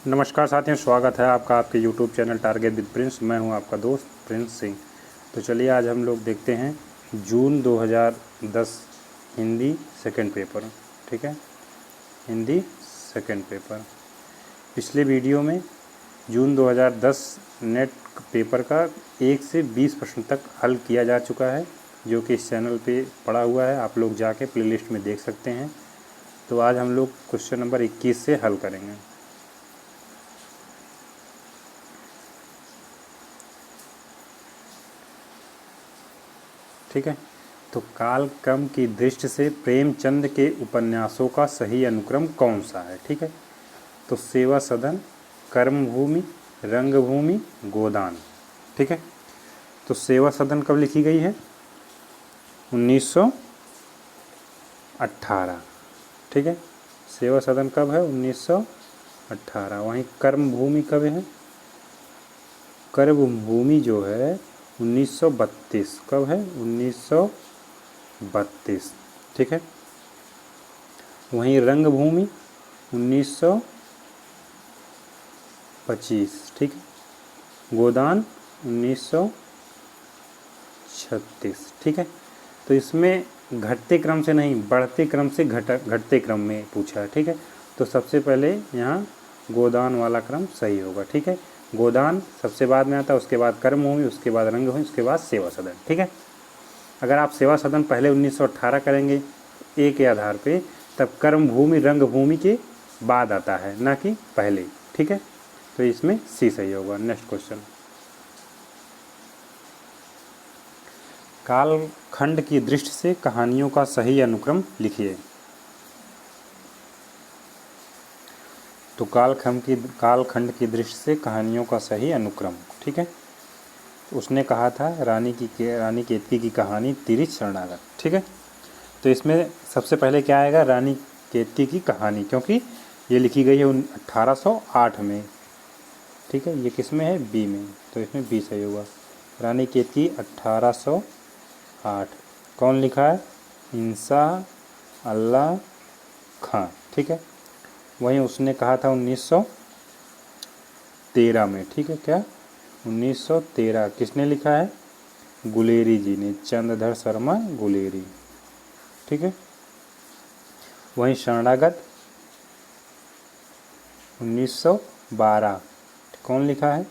नमस्कार साथियों, स्वागत है आपका आपके YouTube channel target with Prince. मैं हूं आपका दोस्त प्रिंस सिंह। तो चलिए आज हम लोग देखते हैं जून 2010 हिंदी सेकंड पेपर। ठीक है, हिंदी सेकंड पेपर। पिछले वीडियो में जून 2010 नेट पेपर का 1 से 20 प्रश्न तक हल किया जा चुका है, जो कि इस चैनल पे पड़ा हुआ है। आप लोग जाके प्लेलिस्ट में देख सकते हैं। तो आज हम लोग क्वेश्चन नंबर 21 से हल करेंगे। ठीक है, तो कालक्रम की दृष्टि से प्रेमचंद के उपन्यासों का सही अनुक्रम कौन सा है। ठीक है, तो सेवा सदन, कर्मभूमि, रंगभूमि, गोदान। ठीक है, तो सेवा सदन कब लिखी गई है? 1918। ठीक है, सेवा सदन कब है? 1918। वहीं कर्मभूमि कब है? कर्मभूमि जो है 1932। कब है? 1932। ठीक है, वहीं रंगभूमि 1925। ठीक है, गोदान 1936। ठीक है, तो इसमें घटते क्रम से नहीं, बढ़ते क्रम से घटते क्रम में पूछा है। ठीक है, तो सबसे पहले यहाँ गोदान वाला क्रम सही होगा। ठीक है, गोदान सबसे बाद में आता है, उसके बाद कर्मभूमि, उसके बाद रंगभूमि, उसके बाद सेवा सदन। ठीक है, अगर आप सेवा सदन पहले 1918 करेंगे ए के आधार पे, तब कर्मभूमि रंगभूमि के बाद आता है, ना कि पहले। ठीक है, तो इसमें सी सही होगा। नेक्स्ट क्वेश्चन, कालखंड की दृष्टि से कहानियों का सही अनुक्रम लिखिए। तो कालखंड की दृष्टि से कहानियों का सही अनुक्रम। ठीक है, उसने कहा था रानी केतकी की कहानी तिरिच शरणागत। ठीक है, तो इसमें सबसे पहले क्या आएगा? रानी केतकी की कहानी, क्योंकि ये लिखी गई है 1808 में। ठीक है, ये किस में है? बी में, तो इसमें बी सही होगा। रानी केतकी 1808। कौन लिखा है? इंसा अल्लाह खां। ठीक है, वहीं उसने कहा था 1913 में। ठीक है, क्या 1913 किसने लिखा है? गुलेरी जी ने, चंद्रधर शर्मा गुलेरी। ठीक है, वहीं शरणागत 1912 कौन लिखा है?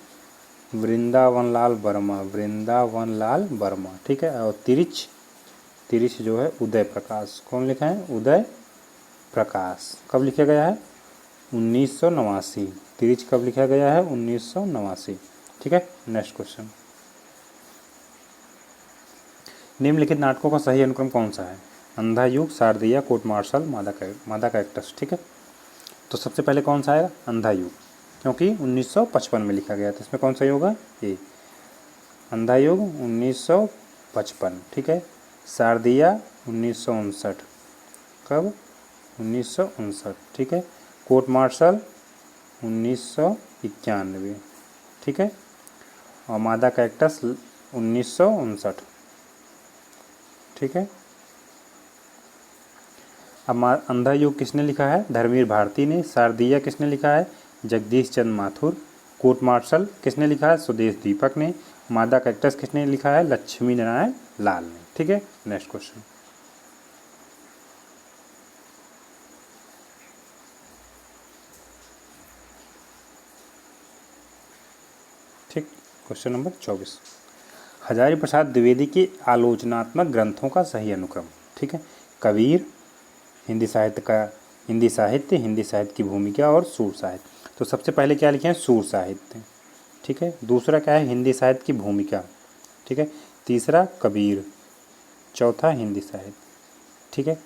वृंदावन लाल वर्मा। ठीक है, और तिरिच जो है उदय प्रकाश। कौन लिखा है? उदय प्रकाश। कब लिखा गया है? 1989। तिरिच कब लिखा गया है? 1989। ठीक है, नेक्स्ट क्वेश्चन, निम्नलिखित नाटकों का सही अनुक्रम कौन सा है? अंधा युग, शारदिया, कोर्ट मार्शल, मादा कैरेक्टर्स। ठीक है, तो सबसे पहले कौन सा आएगा? अंधा युग, क्योंकि 1955 में लिखा गया था। इसमें कौन सही होगा? ए, अंधा युग 1955। ठीक है, शारदिया 1959। कब? 1959। ठीक है, कोर्ट मार्शल 1991। ठीक है, और मादा कैरेक्टर्स 1959। ठीक है, अब अंधा युग किसने लिखा है? धर्मवीर भारती ने। शारदिया किसने लिखा है? जगदीश चंद्र माथुर। कोर्ट मार्शल किसने लिखा है? स्वदेश दीपक ने। मादा कैरेक्टर्स किसने लिखा है? लक्ष्मी नारायण लाल ने। ठीक है, नेक्स्ट क्वेश्चन, ठीक, क्वेश्चन नंबर 24, हजारी प्रसाद द्विवेदी के आलोचनात्मक ग्रंथों का सही अनुक्रम। ठीक है, कबीर, हिंदी साहित्य, हिंदी साहित्य की भूमिका और सूर साहित्य। तो सबसे पहले क्या लिखे हैं? सूर साहित्य। ठीक है, दूसरा क्या है? हिंदी साहित्य की भूमिका। ठीक है, तीसरा कबीर, चौथा हिंदी साहित्य। ठीक है,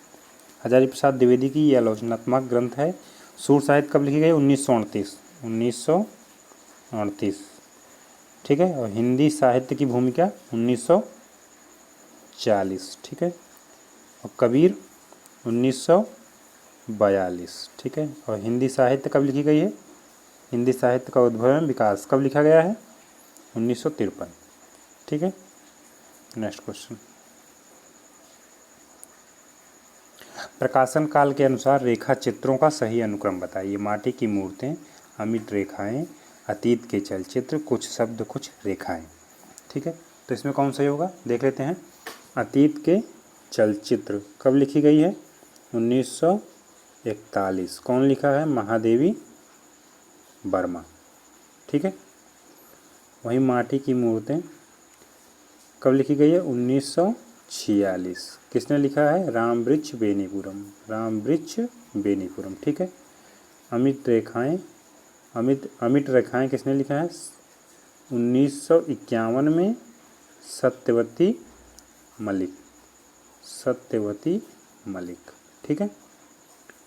हजारी प्रसाद द्विवेदी की ये आलोचनात्मक ग्रंथ है। सूर साहित्य कब लिखी गई? 1938। ठीक है, और हिंदी साहित्य की भूमिका 1940। ठीक है, और कबीर 1942। ठीक है, और हिंदी साहित्य कब लिखी गई है? हिंदी साहित्य का उद्भव एवं विकास कब लिखा गया है? 1953। ठीक है, नेक्स्ट क्वेश्चन, प्रकाशन काल के अनुसार रेखा चित्रों का सही अनुक्रम बताइए। माटी की मूर्तें, अमिट रेखाएं, अतीत के चलचित्र, कुछ शब्द कुछ रेखाएं। ठीक है, तो इसमें कौन सही होगा देख लेते हैं। अतीत के चलचित्र कब लिखी गई है? 1941। कौन लिखा है? महादेवी वर्मा। ठीक है, वहीं माटी की मूर्तें कब लिखी गई है? 1946। किसने लिखा है? रामवृक्ष बेनीपुरम। रामवृक्ष बेनीपुरम। ठीक है, अमिट रेखाएं, अमिट रेखाएं किसने लिखा है? 1951 में सत्यवती मलिक। सत्यवती मलिक। ठीक है,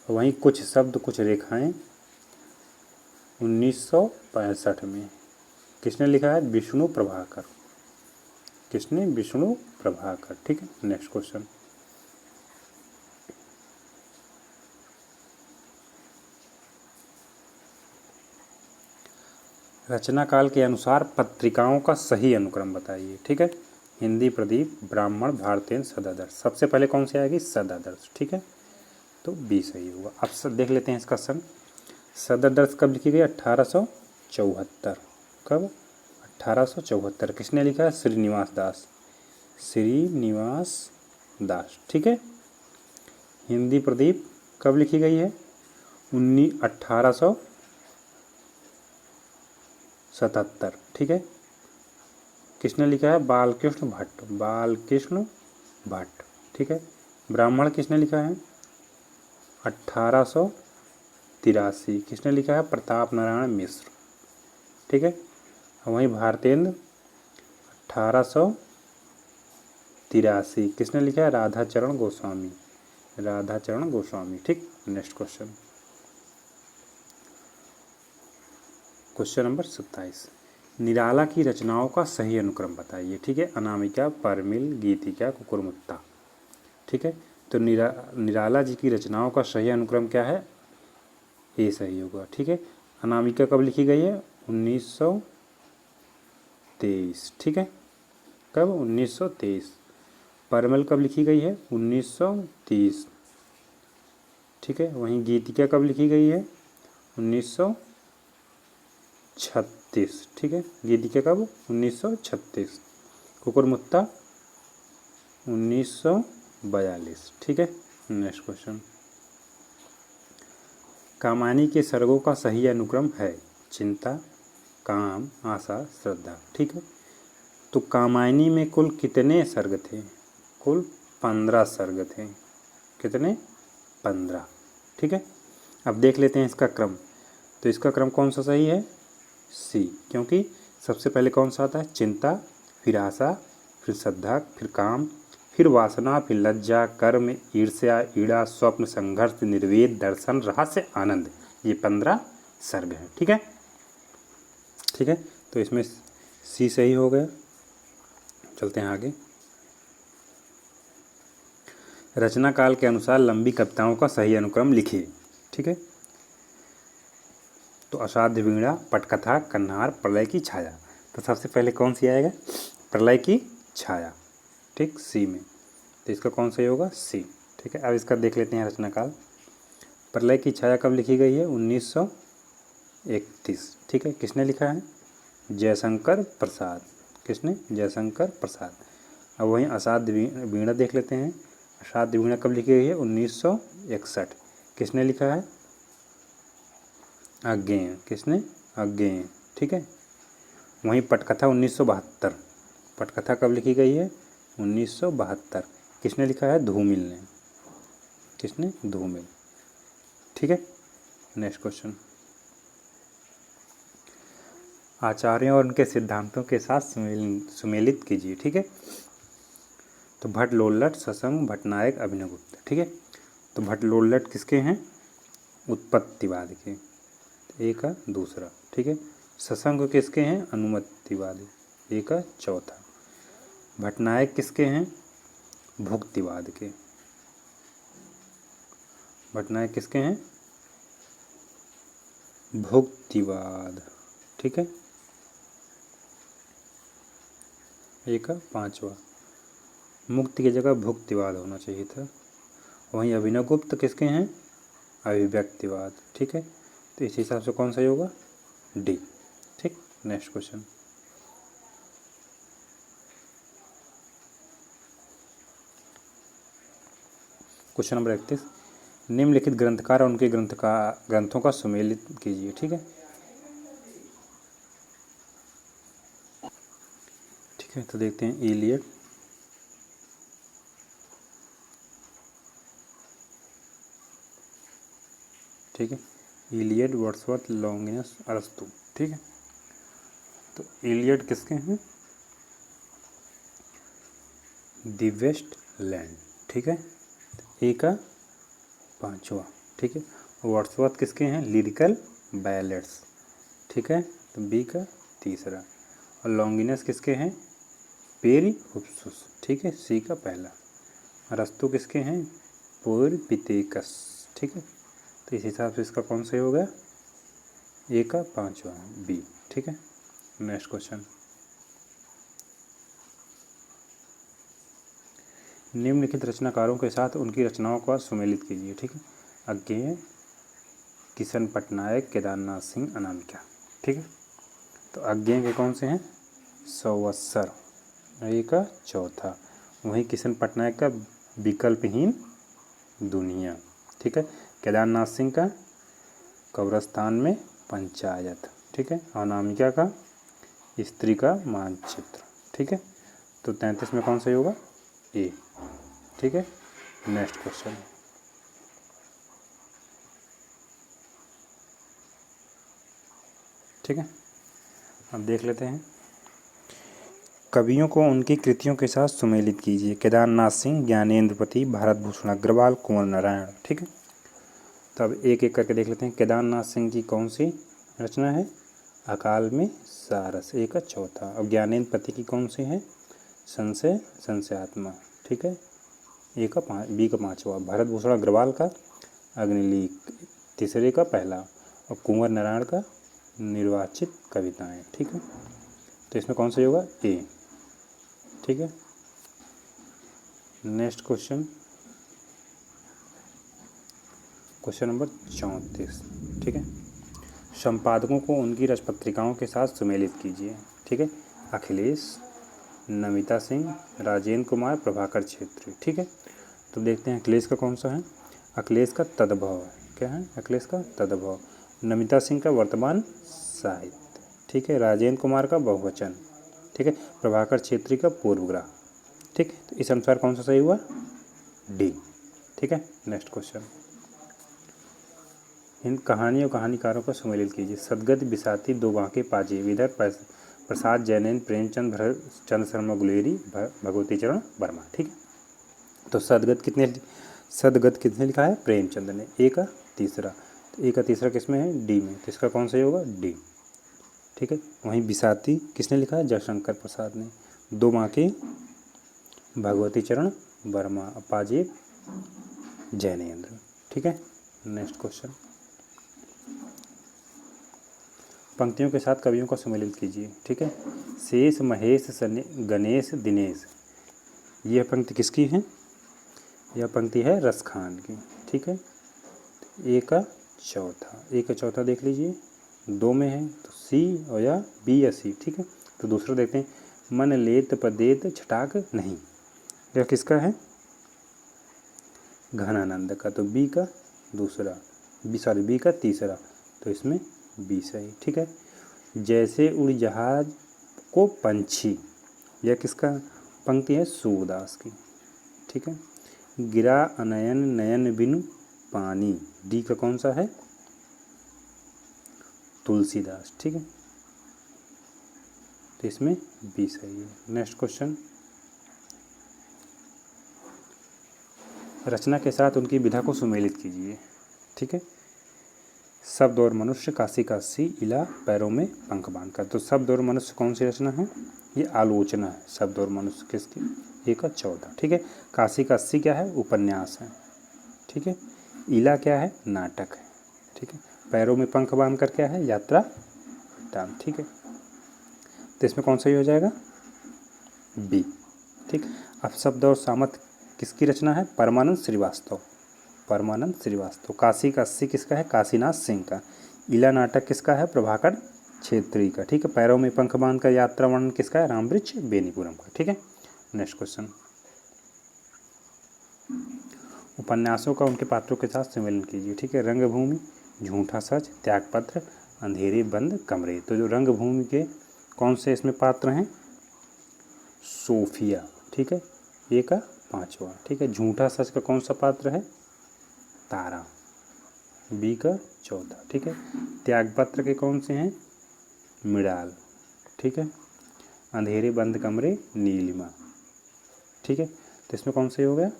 वहीं कुछ शब्द कुछ रेखाएं 1965 में किसने लिखा है? विष्णु प्रभाकर। किसने? विष्णु प्रभाकर। ठीक है, नेक्स्ट क्वेश्चन। रचना काल के अनुसार पत्रिकाओं का सही अनुक्रम बताइए। ठीक है, हिंदी प्रदीप, ब्राह्मण, भारतेंद्र, सदादर्श। सबसे पहले कौन सी आएगी? सदादर्श। ठीक है, तो बी सही होगा। अब सब देख लेते हैं इसका सन। सदादर्श कब लिखी गई? 1874। कब? 1874। किसने लिखा है? श्रीनिवास दास। श्रीनिवास दास। ठीक है, हिंदी प्रदीप कब लिखी गई है? 1877। ठीक है, किसने लिखा है? बालकृष्ण भट्ट। बालकृष्ण भट्ट। ठीक है, ब्राह्मण किसने लिखा है? 1883। किसने लिखा है? प्रताप नारायण मिश्र। ठीक है, वहीं भारतेंद्र 1883। किसने लिखा है? राधाचरण गोस्वामी। राधाचरण गोस्वामी। ठीक, नेक्स्ट क्वेश्चन। Question number 27। निराला की रचनाओं का सही अनुक्रम बताइए। ठीक है, अनामिका, परमिल, गीतिका, कुकुरमुत्ता। ठीक है, तो निराला जी की रचनाओं का सही अनुक्रम क्या है? ए सही होगा। ठीक है, अनामिका कब लिखी गई है? 1923। ठीक है, कब? 1923। परमिल कब लिखी गई है? 1930। ठीक है, वहीं गीतिका कब लिखी गई है? 1936। ठीक है, गीतिका कब? 1936। कुकुरमुत्ता 1942। ठीक है, नेक्स्ट क्वेश्चन। कामायनी के सर्गों का सही अनुक्रम है? चिंता, काम, आशा, श्रद्धा। ठीक है, तो कामायनी में कुल कितने सर्ग थे? कुल 15 सर्ग थे। कितने? 15। ठीक है, अब देख लेते हैं इसका क्रम। तो इसका क्रम कौन सा सही है? सी, क्योंकि सबसे पहले कौन सा आता है? चिंता, फिर आशा, फिर श्रद्धा, फिर काम, फिर वासना, फिर लज्जा, कर्म, ईर्ष्या, ईड़ा, स्वप्न, संघर्ष, निर्वेद, दर्शन, रहस्य, आनंद। ये 15 सर्ग हैं। ठीक है, ठीक है, तो इसमें सी सही हो गया। चलते हैं आगे। रचना काल के अनुसार लंबी कविताओं का सही अनुक्रम लिखिए। ठीक है, तो असाध्य वीणा, पटकथा, कन्हार, प्रलय की छाया। तो सबसे पहले कौन सी आएगा? प्रलय की छाया। ठीक, सी में, तो इसका कौन सही होगा? सी। ठीक है, अब इसका देख लेते हैं रचना काल। प्रलय की छाया कब लिखी गई है? 1931। ठीक है, किसने लिखा है? जयशंकर प्रसाद। किसने? जयशंकर प्रसाद। अब वहीं असाध्य वीणा देख लेते हैं। असाध्य वीणा कब लिखी गई है? 1961। किसने लिखा है? अज्ञेय। किसने? अज्ञेय। ठीक है, वहीं पटकथा 1972। पटकथा कब लिखी गई है? 1972। किसने लिखा है? धूमिल ने। किसने? धूमिल। ठीक है, नेक्स्ट क्वेश्चन। आचार्यों और उनके सिद्धांतों के साथ सुमेलित कीजिए। ठीक है, तो भट्ट लोल्लट, सत्संग, भट्टनायक, अभिनवगुप्त। ठीक है, तो भट्ट लोल्लट किसके हैं? उत्पत्तिवाद के। एक का दूसरा। ठीक है, सत्संग किसके हैं? अनुमतिवादी। एक का चौथा। भट्टनायक किसके हैं? भुक्तिवाद के। भट्टनायक किसके हैं? भुक्तिवाद। ठीक है, एक का पांचवा। मुक्ति की जगह भुक्तिवाद होना चाहिए था। वहीं अभिनवगुप्त किसके हैं? अभिव्यक्तिवाद। ठीक है, तो इस हिसाब से कौन सही होगा? डी। ठीक, नेक्स्ट क्वेश्चन। क्वेश्चन नंबर 31, निम्नलिखित ग्रंथकार और उनके ग्रंथों का सुमेलित कीजिए। ठीक है, ठीक है, तो देखते हैं इलियड, ठीक है, इलियड, वर्ड्सवर्थ, लॉन्गिनस, अरस्तु। ठीक है, तो इलियड किसके हैं? The waste land. ठीक है, ए का 5वां। ठीक है, वर्ड्सवर्थ किसके हैं? Lyrical ballads. ठीक है, तो बी का 3रा। और लॉन्गिनस किसके हैं? पेरी हुप्सुस। ठीक है, सी का 1। अरस्तु किसके हैं? पोर पितेकस। ठीक है, तो इस हिसाब से इसका कौन सा होगा? ए का 5वां, बी। ठीक है, नेक्स्ट क्वेश्चन। निम्नलिखित रचनाकारों के साथ उनकी रचनाओं का सुमेलित कीजिए। ठीक है, अज्ञेय, किशन पटनायक, केदारनाथ सिंह, अनामिका। ठीक है, तो अज्ञेय के कौन से हैं? संवत्सर, ए का 4था। वहीं किशन पटनायक का विकल्पहीन दुनिया। ठीक है, केदारनाथ सिंह का कब्रस्तान में पंचायत। ठीक है, अनामिका का स्त्री का मानचित्र। ठीक है, तो 33 में कौन सही होगा? ए। ठीक है, नेक्स्ट क्वेश्चन। ठीक है, अब देख लेते हैं। कवियों को उनकी कृतियों के साथ सुमेलित कीजिए। केदारनाथ सिंह, ज्ञानेंद्रपति, भारत भूषण अग्रवाल, कुंवर नारायण। ठीक है, तो अब एक एक करके देख लेते हैं। केदारनाथ सिंह की कौन सी रचना है? अकाल में सारस, ए का 4था। और ज्ञानेंद्रपति की कौन सी है? संशय संशयात्मा। ठीक है, ए का 5, बी का 5वां। भारत भूषण अग्रवाल का अग्निलीक, 3रे का 1। और कुंवर नारायण का निर्वाचित कविताएं। ठीक है, तो इसमें कौन सा होगा? ए। ठीक है, नेक्स्ट क्वेश्चन, क्वेश्चन नंबर 34। ठीक है, संपादकों को उनकी रचपत्रिकाओं के साथ सुमेलित कीजिए। ठीक है, अखिलेश, नमिता सिंह, राजेंद्र कुमार, प्रभाकर छेत्री। ठीक है, तो देखते हैं अखिलेश का कौन सा है। अखिलेश का तद्भव। क्या है? अखिलेश का तद्भव। नमिता सिंह का वर्तमान साहित्य। ठीक है, राजेंद्र कुमार का बहुवचन। ठीक है, प्रभाकर छेत्री का पूर्वग्रह। ठीक, तो इस अनुसार कौन सा सही हुआ? डी। ठीक है, नेक्स्ट क्वेश्चन। इन कहानी और कहानीकारों को सुमेलित कीजिए। सदगत, बिसाती, दो बांके, पाजी, विधर, प्रसाद, जैनेन्द्र, प्रेमचंद, भरत चंद्र शर्मा गुलेरी, भगवती चरण वर्मा। ठीक है, तो सदगत कितने लिखा है? प्रेमचंद ने, ए का 3रा। तो ए का 3रा किसमें है? डी में, तो इसका कौन सा होगा? डी। ठीक है, वहीं बिसाती किसने लिखा है? जयशंकर प्रसाद ने। दो बांके भगवती चरण वर्मा, अपाजेब जैनेन्द्र। ठीक है, नेक्स्ट क्वेश्चन। पंक्तियों के साथ कवियों को सम्मिलित कीजिए। ठीक है, शेष, महेश, गणेश, दिनेश। यह पंक्ति किसकी है? यह पंक्ति है रसखान की। ठीक है, ए का 4था। ए का 4था देख लीजिए, 2 में है, तो सी और या बी या सी। ठीक है, तो दूसरा देखते हैं। मन लेत पदेत छटाक नहीं, यह किसका है? घनानंद का, तो बी का 2रा, बी का 3रा, तो इसमें बी सही। ठीक है, जैसे उड़ जहाज को पंछी, यह किसका पंक्ति है? सूरदास की। ठीक है, गिरा अनयन नयन बिनु पानी, डी का कौन सा है? तुलसीदास। ठीक है, तो इसमें बी सही है। Next question. रचना के साथ उनकी विधा को सुमेलित कीजिए। ठीक है, शब्द और मनुष्य, काशी काशी, इला, पैरों में पंख बांधकर। तो शब्द और मनुष्य कौन सी रचना है? ये आलोचना है। शब्द और मनुष्य किसकी? ए का 14। ठीक है, काशी काशी क्या है? उपन्यास है। ठीक है, इला क्या है? नाटक है। ठीक है, पैरों में पंख बांधकर क्या है? यात्रा वृत्तांत। ठीक है, तो इसमें कौन सही हो जाएगा? बी। ठीक, अब शब्द और सामत किसकी रचना है? परमानंद श्रीवास्तव। परमानंद श्रीवास्तव। काशी काशी किसका है? काशीनाथ सिंह का। इला नाटक किसका है? प्रभाकर क्षेत्री का, ठीक है। पैरों में पंख बांध कर यात्रा वर्णन किसका है? रामवृक्ष बेनीपुरम का, ठीक है। नेक्स्ट क्वेश्चन, उपन्यासों का उनके पात्रों के साथ सम्मेलन कीजिए, ठीक है। रंगभूमि, झूठा सच, त्यागपत्र, अंधेरे बंद कमरे। तो जो रंगभूमि के कौन से इसमें पात्र हैं? सोफिया, ठीक है, ए का 5वां, ठीक है। झूठा सच का कौन सा पात्र है? तारा, बी का 4था, ठीक है। त्यागपत्र के कौन से हैं? मृणाल, ठीक है। अंधेरे बंद कमरे, नीलिमा, ठीक है। तो इसमें कौन सा हो गया?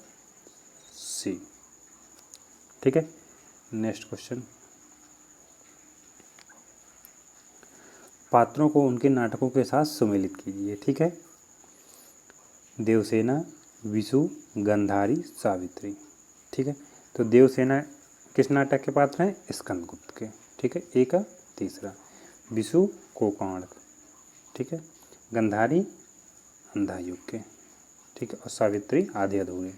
सी, ठीक है। नेक्स्ट क्वेश्चन, पात्रों को उनके नाटकों के साथ सम्मिलित कीजिए, ठीक है। देवसेना, विशु, गंधारी, सावित्री, ठीक है। तो देवसेना किस नाटक के पात्र हैं? स्कंदगुप्त के, ठीक है, ए का 3रा। विशु कोकाण, ठीक है। गंधारी अंधायुग के, ठीक है। और सावित्री आधे अधूरे,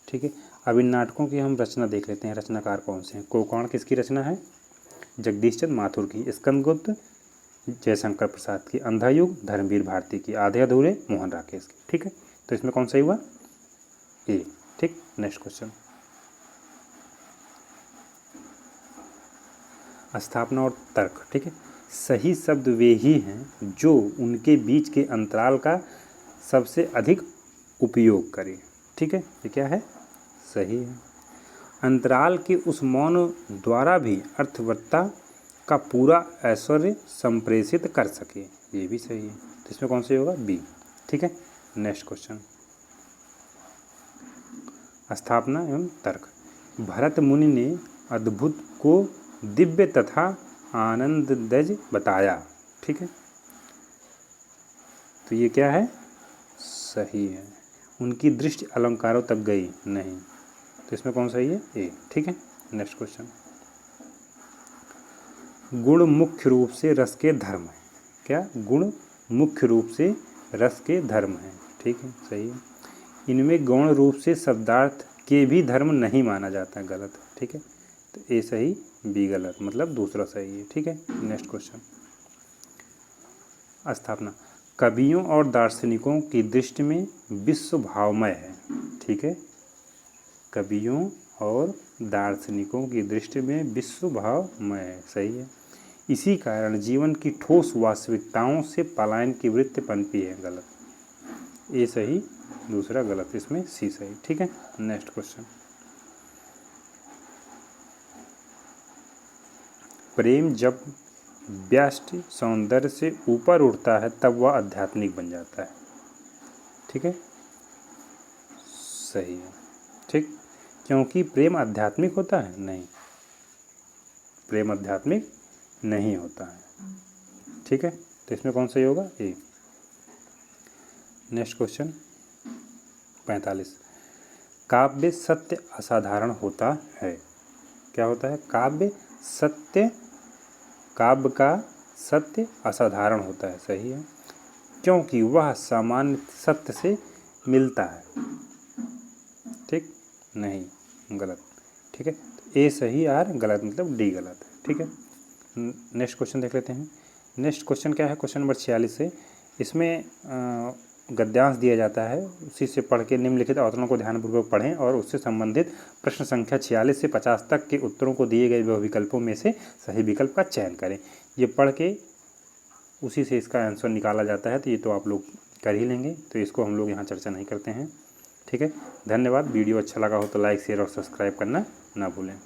ठीक है। अब इन नाटकों की हम रचना देख लेते हैं, रचनाकार कौन से हैं। कोकाण किसकी रचना है? जगदीश चंद्र माथुर की। स्कंदगुप्त जयशंकर प्रसाद की। अंधायुग धर्मवीर भारती की। आधे अधूरे मोहन राकेश की, ठीक है। तो इसमें कौन सा हुआ? ए, ठीक। नेक्स्ट क्वेश्चन, स्थापना और तर्क, ठीक है। सही शब्द वे ही हैं जो उनके बीच के अंतराल का सबसे अधिक उपयोग करें, ठीक है। ये क्या है? सही है। अंतराल के उस मौन द्वारा भी अर्थवत्ता का पूरा ऐश्वर्य संप्रेषित कर सके, ये भी सही है। तो इसमें कौन सा होगा? बी, ठीक है। नेक्स्ट क्वेश्चन, स्थापना एवं तर्क। भरत मुनि ने अद्भुत को दिव्य तथा आनंददज बताया, ठीक है। तो ये क्या है? सही है। उनकी दृष्टि अलंकारों तक गई नहीं, तो इसमें कौन सही है? ए, ठीक है। नेक्स्ट क्वेश्चन, गुण मुख्य रूप से रस के धर्म है। क्या? गुण मुख्य रूप से रस के धर्म है, ठीक है, सही है। इनमें गौण रूप से शब्दार्थ के भी धर्म नहीं माना जाता, गलत, ठीक है। तो ए सही, बी गलत, मतलब दूसरा सही है, ठीक है। नेक्स्ट क्वेश्चन, स्थापना। कवियों और दार्शनिकों की दृष्टि में विश्व भावमय है, ठीक है। कवियों और दार्शनिकों की दृष्टि में विश्व भावमय है, सही है। इसी कारण जीवन की ठोस वास्तविकताओं से पलायन की वृत्ति पनपी है, गलत। ए सही, दूसरा गलत, इसमें सी सही, ठीक है। नेक्स्ट क्वेश्चन, प्रेम जब व्यष्टि सौंदर्य से ऊपर उठता है तब वह आध्यात्मिक बन जाता है, ठीक है, सही है, ठीक। क्योंकि प्रेम आध्यात्मिक होता है? नहीं, प्रेम आध्यात्मिक नहीं होता है, ठीक है। तो इसमें कौन सही होगा? ए। नेक्स्ट क्वेश्चन 45, काव्य सत्य असाधारण होता है। क्या होता है? काव्य सत्य, काव्य का सत्य असाधारण होता है, सही है। क्योंकि वह सामान्य सत्य से मिलता है, ठीक, नहीं, गलत, ठीक है। ए सही, आर गलत, मतलब डी गलत है, ठीक है। नेक्स्ट क्वेश्चन देख लेते हैं। नेक्स्ट क्वेश्चन क्या है? क्वेश्चन नंबर 46 है। इसमें गद्यांश दिया जाता है, उसी से पढ़ के निम्नलिखित अवतरणों को ध्यानपूर्वक पढ़ें और उससे संबंधित प्रश्न संख्या 46 से 50 तक के उत्तरों को दिए गए विकल्पों में से सही विकल्प का चयन करें। ये पढ़ के उसी से इसका आंसर निकाला जाता है, तो ये तो आप लोग कर ही लेंगे, तो इसको हम लोग यहाँ चर्चा नहीं करते हैं, ठीक है। धन्यवाद। वीडियो अच्छा लगा हो तो लाइक, शेयर और सब्सक्राइब करना ना भूलें।